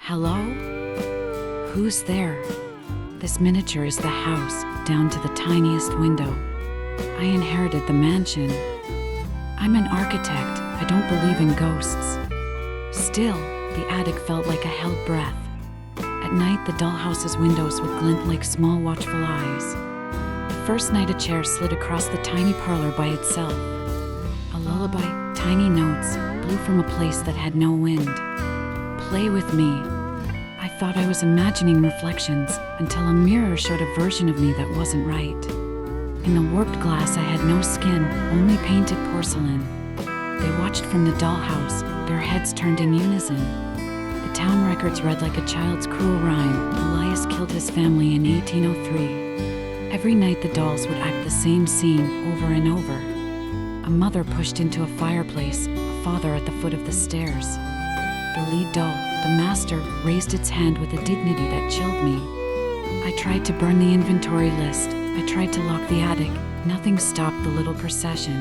Hello? Who's there? This miniature is the house, down to the tiniest window. I inherited the mansion. I'm an architect. I don't believe in ghosts. Still, the attic felt like a held breath. At night, the dollhouse's windows would glint like small watchful eyes. The first night, a chair slid across the tiny parlor by itself. A lullaby, tiny notes, blew from a place that had no wind. Play with me. I thought I was imagining reflections until a mirror showed a version of me that wasn't right. In the warped glass, I had no skin, only painted porcelain. They watched from the dollhouse, their heads turned in unison. The town records read like a child's cruel rhyme. Elias killed his family in 1803. Every night the dolls would act the same scene over and over. A mother pushed into a fireplace, a father at the foot of the stairs. The lead doll, the master, raised its hand with a dignity that chilled me. I tried to burn the inventory list. I tried to lock the attic. Nothing stopped the little procession.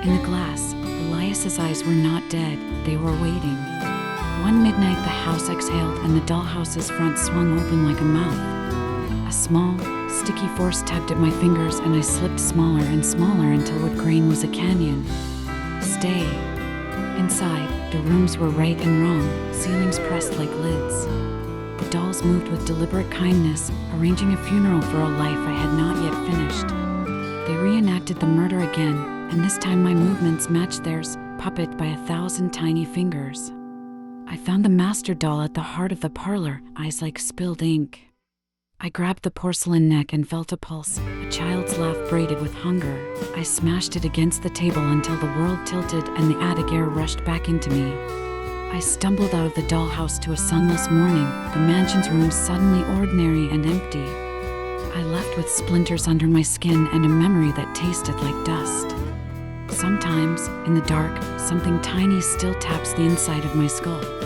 In the glass, Elias's eyes were not dead. They were waiting. One midnight, the house exhaled and the dollhouse's front swung open like a mouth. A small, sticky force tugged at my fingers and I slipped smaller and smaller until what grain was a canyon. Stay. Inside, the rooms were right and wrong, ceilings pressed like lids. The dolls moved with deliberate kindness, arranging a funeral for a life I had not yet finished. They reenacted the murder again, and this time my movements matched theirs, puppet by 1,000 tiny fingers. I found the master doll at the heart of the parlor, eyes like spilled ink. I grabbed the porcelain neck and felt a pulse, a child's laugh braided with hunger. I smashed it against the table until the world tilted and the attic air rushed back into me. I stumbled out of the dollhouse to a sunless morning, the mansion's rooms suddenly ordinary and empty. I left with splinters under my skin and a memory that tasted like dust. Sometimes, in the dark, something tiny still taps the inside of my skull.